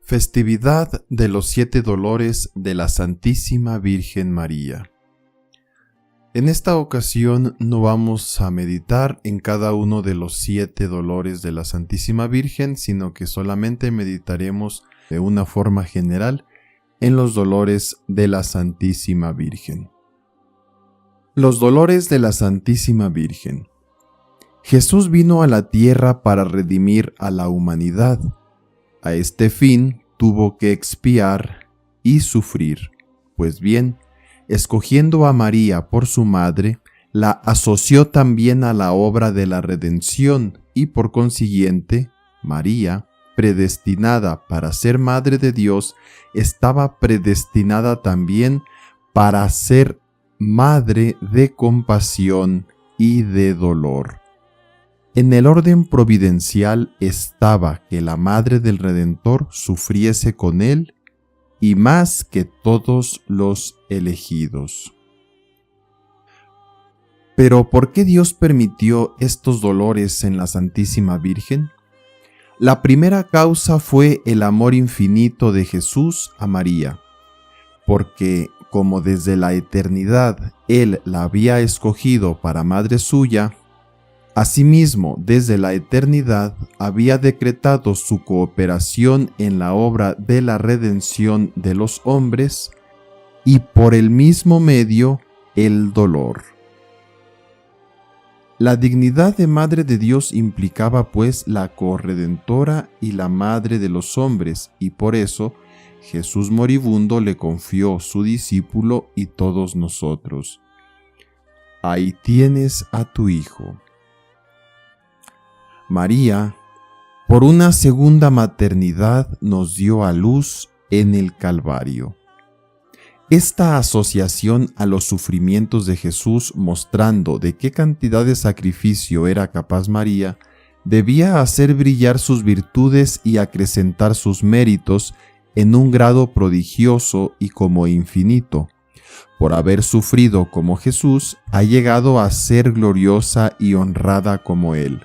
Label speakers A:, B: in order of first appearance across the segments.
A: Festividad de los 7 dolores de la Santísima Virgen María. En esta ocasión no vamos a meditar en cada uno de los 7 dolores de la Santísima Virgen, sino que solamente meditaremos de una forma general en los dolores de la Santísima Virgen. Los dolores de la Santísima Virgen. Jesús vino a la tierra para redimir a la humanidad. A este fin tuvo que expiar y sufrir. Pues bien, escogiendo a María por su madre, la asoció también a la obra de la redención y por consiguiente, María, predestinada para ser Madre de Dios, estaba predestinada también para ser Madre de compasión y de dolor. En el orden providencial estaba que la Madre del Redentor sufriese con él y más que todos los elegidos. Pero ¿por qué Dios permitió estos dolores en la Santísima Virgen? La primera causa fue el amor infinito de Jesús a María, porque como desde la eternidad Él la había escogido para madre suya, asimismo, desde la eternidad había decretado su cooperación en la obra de la redención de los hombres y por el mismo medio el dolor. La dignidad de Madre de Dios implicaba pues la corredentora y la Madre de los hombres, y por eso Jesús moribundo le confió su discípulo y todos nosotros. Ahí tienes a tu Hijo. María, por una segunda maternidad, nos dio a luz en el Calvario. Esta asociación a los sufrimientos de Jesús, mostrando de qué cantidad de sacrificio era capaz María, debía hacer brillar sus virtudes y acrecentar sus méritos en un grado prodigioso y como infinito. Por haber sufrido como Jesús, ha llegado a ser gloriosa y honrada como Él,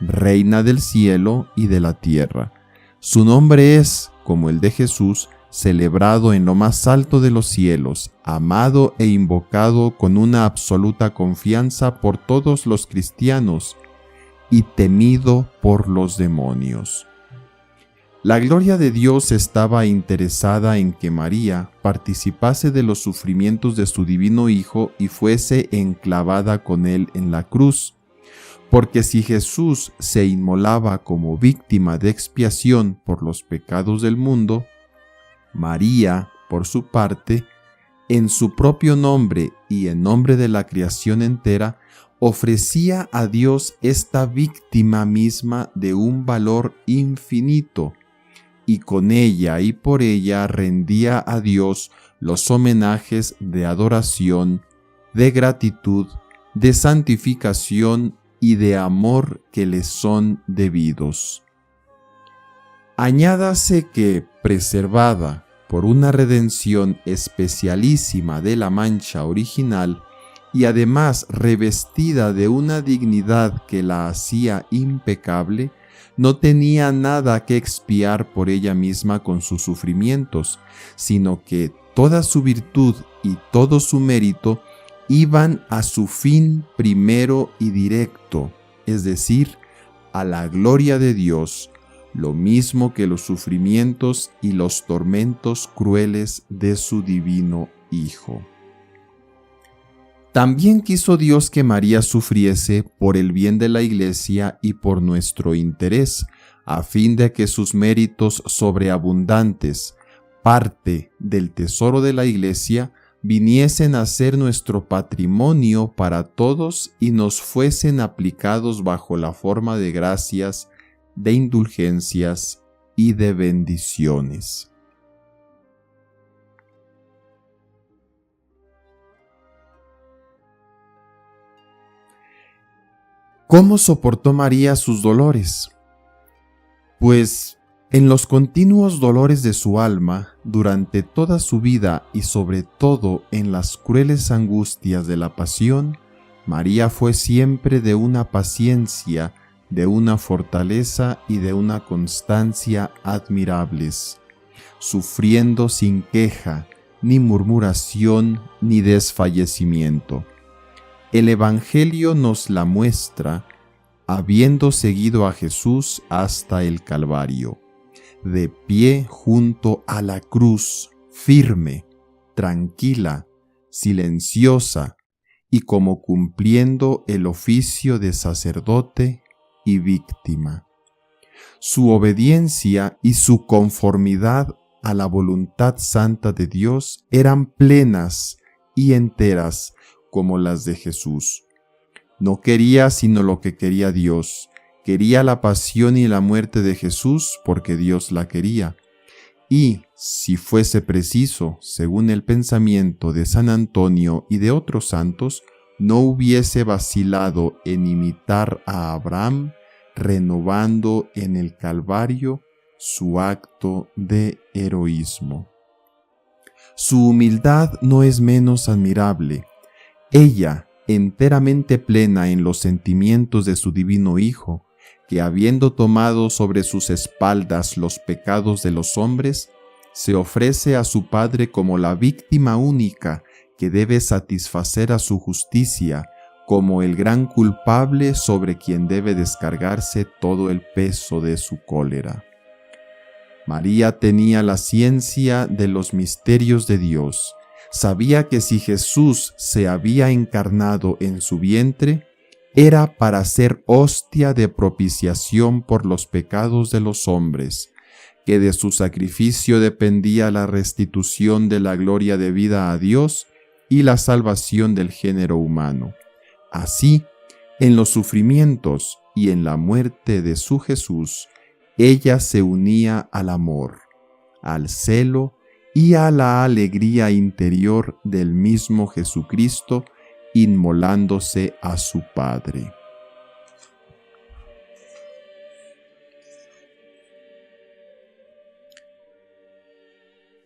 A: Reina del cielo y de la tierra. Su nombre es, como el de Jesús, celebrado en lo más alto de los cielos, amado e invocado con una absoluta confianza por todos los cristianos y temido por los demonios. La gloria de Dios estaba interesada en que María participase de los sufrimientos de su divino Hijo y fuese enclavada con él en la cruz. Porque si Jesús se inmolaba como víctima de expiación por los pecados del mundo, María, por su parte, en su propio nombre y en nombre de la creación entera, ofrecía a Dios esta víctima misma de un valor infinito, y con ella y por ella rendía a Dios los homenajes de adoración, de gratitud, de santificación y de amor que le son debidos. Añádase que, preservada por una redención especialísima de la mancha original y además revestida de una dignidad que la hacía impecable, no tenía nada que expiar por ella misma con sus sufrimientos, sino que toda su virtud y todo su mérito iban a su fin primero y directo, es decir, a la gloria de Dios, lo mismo que los sufrimientos y los tormentos crueles de su divino Hijo. También quiso Dios que María sufriese por el bien de la Iglesia y por nuestro interés, a fin de que sus méritos sobreabundantes, parte del tesoro de la Iglesia, viniesen a ser nuestro patrimonio para todos y nos fuesen aplicados bajo la forma de gracias, de indulgencias y de bendiciones. ¿Cómo soportó María sus dolores? Pues en los continuos dolores de su alma, durante toda su vida y sobre todo en las crueles angustias de la pasión, María fue siempre de una paciencia, de una fortaleza y de una constancia admirables. sufriendo sin queja, ni murmuración, ni desfallecimiento. El Evangelio nos la muestra habiendo seguido a Jesús hasta el Calvario, de pie junto a la cruz, firme, tranquila, silenciosa, y como cumpliendo el oficio de sacerdote y víctima. Su obediencia y su conformidad a la voluntad santa de Dios eran plenas y enteras como las de Jesús. No quería sino lo que quería Dios, quería la pasión y la muerte de Jesús porque Dios la quería. Y, si fuese preciso, según el pensamiento de San Antonio y de otros santos, no hubiese vacilado en imitar a Abraham, renovando en el Calvario su acto de heroísmo. Su humildad no es menos admirable. Ella, enteramente plena en los sentimientos de su divino Hijo, que habiendo tomado sobre sus espaldas los pecados de los hombres, se ofrece a su Padre como la víctima única que debe satisfacer a su justicia, como el gran culpable sobre quien debe descargarse todo el peso de su cólera. María tenía la ciencia de los misterios de Dios. Sabía que si Jesús se había encarnado en su vientre, era para ser hostia de propiciación por los pecados de los hombres, que de su sacrificio dependía la restitución de la gloria debida a Dios y la salvación del género humano. Así, en los sufrimientos y en la muerte de su Jesús, ella se unía al amor, al celo y a la alegría interior del mismo Jesucristo, inmolándose a su Padre.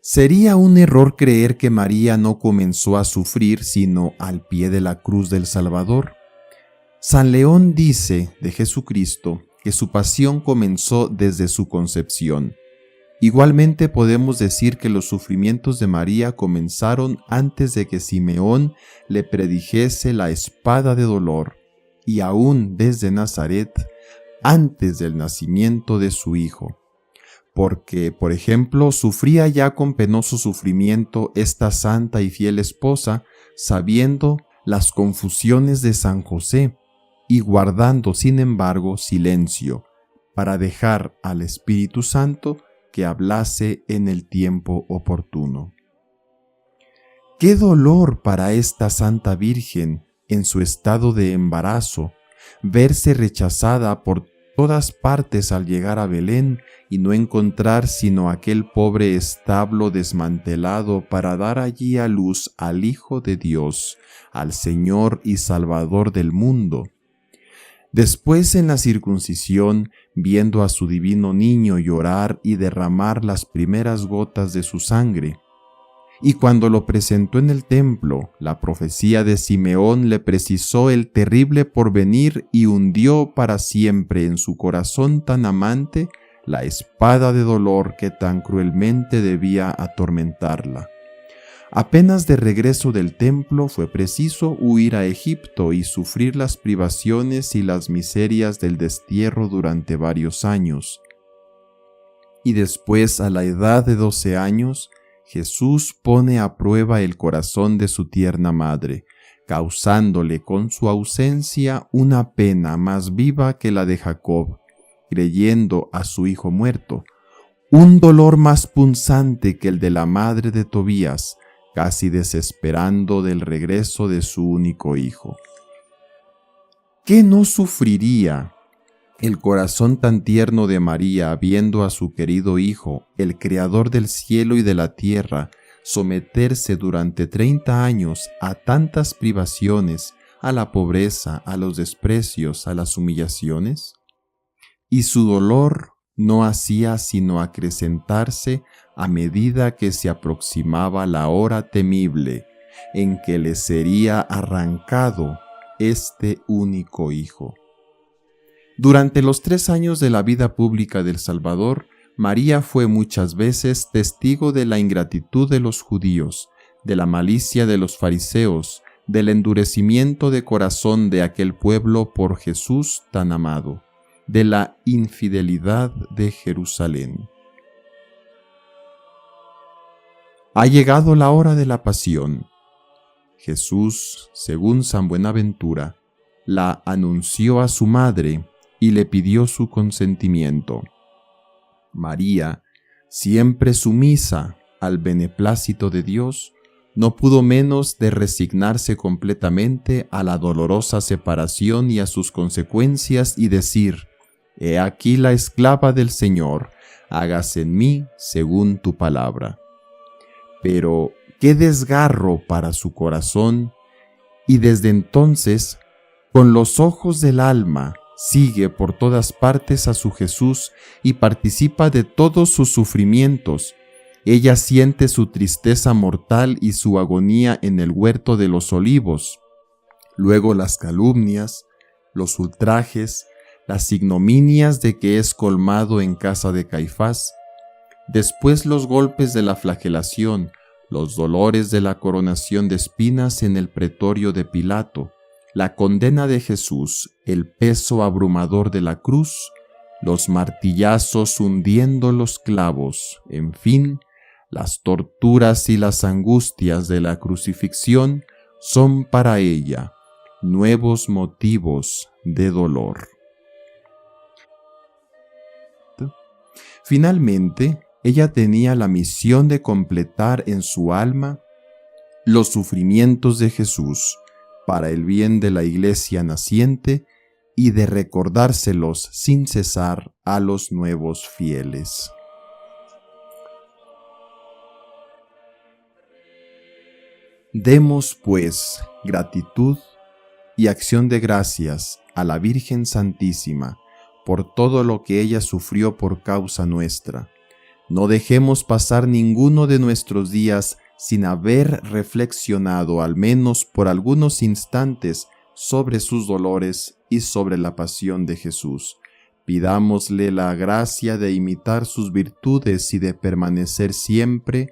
A: Sería un error creer que María no comenzó a sufrir sino al pie de la cruz del Salvador. San León dice de Jesucristo que su pasión comenzó desde su concepción. Igualmente podemos decir que los sufrimientos de María comenzaron antes de que Simeón le predijese la espada de dolor, y aún desde Nazaret, antes del nacimiento de su hijo. Porque, por ejemplo, sufría ya con penoso sufrimiento esta santa y fiel esposa, sabiendo las confusiones de San José, y guardando, sin embargo, silencio, para dejar al Espíritu Santo que hablase en el tiempo oportuno. ¡Qué dolor para esta Santa Virgen, en su estado de embarazo, verse rechazada por todas partes al llegar a Belén y no encontrar sino aquel pobre establo desmantelado para dar allí a luz al Hijo de Dios, al Señor y Salvador del mundo! Después, en la circuncisión, viendo a su divino niño llorar y derramar las primeras gotas de su sangre. Y cuando lo presentó en el templo, la profecía de Simeón le precisó el terrible porvenir y hundió para siempre en su corazón tan amante la espada de dolor que tan cruelmente debía atormentarla. Apenas de regreso del templo fue preciso huir a Egipto y sufrir las privaciones y las miserias del destierro durante varios años. Y después, a la edad de 12 años, Jesús pone a prueba el corazón de su tierna madre, causándole con su ausencia una pena más viva que la de Jacob, creyendo a su hijo muerto, un dolor más punzante que el de la madre de Tobías, casi desesperando del regreso de su único hijo. ¿Qué no sufriría el corazón tan tierno de María viendo a su querido Hijo, el Creador del cielo y de la tierra, someterse durante 30 años a tantas privaciones, a la pobreza, a los desprecios, a las humillaciones? Y su dolor no hacía sino acrecentarse a medida que se aproximaba la hora temible en que le sería arrancado este único hijo. Durante los 3 años de la vida pública del Salvador, María fue muchas veces testigo de la ingratitud de los judíos, de la malicia de los fariseos, del endurecimiento de corazón de aquel pueblo por Jesús tan amado, de la infidelidad de Jerusalén. Ha llegado la hora de la pasión. Jesús, según San Buenaventura, la anunció a su madre y le pidió su consentimiento. María, siempre sumisa al beneplácito de Dios, no pudo menos de resignarse completamente a la dolorosa separación y a sus consecuencias y decir: «He aquí la esclava del Señor, hágase en mí según tu palabra». Pero qué desgarro para su corazón, y desde entonces, con los ojos del alma, sigue por todas partes a su Jesús y participa de todos sus sufrimientos. Ella siente su tristeza mortal y su agonía en el huerto de los olivos, luego las calumnias, los ultrajes, las ignominias de que es colmado en casa de Caifás, después los golpes de la flagelación, los dolores de la coronación de espinas en el pretorio de Pilato, la condena de Jesús, el peso abrumador de la cruz, los martillazos hundiendo los clavos, en fin, las torturas y las angustias de la crucifixión son para ella nuevos motivos de dolor. Finalmente, ella tenía la misión de completar en su alma los sufrimientos de Jesús para el bien de la Iglesia naciente y de recordárselos sin cesar a los nuevos fieles. Demos, pues, gratitud y acción de gracias a la Virgen Santísima por todo lo que ella sufrió por causa nuestra. No dejemos pasar ninguno de nuestros días sin haber reflexionado al menos por algunos instantes sobre sus dolores y sobre la pasión de Jesús. Pidámosle la gracia de imitar sus virtudes y de permanecer siempre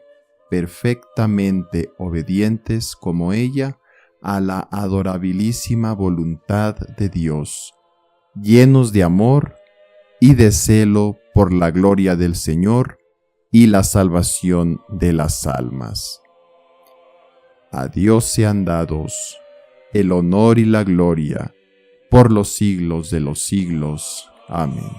A: perfectamente obedientes como ella a la adorabilísima voluntad de Dios, llenos de amor y de celo por la gloria del Señor y la salvación de las almas. A Dios sean dados el honor y la gloria por los siglos de los siglos. Amén.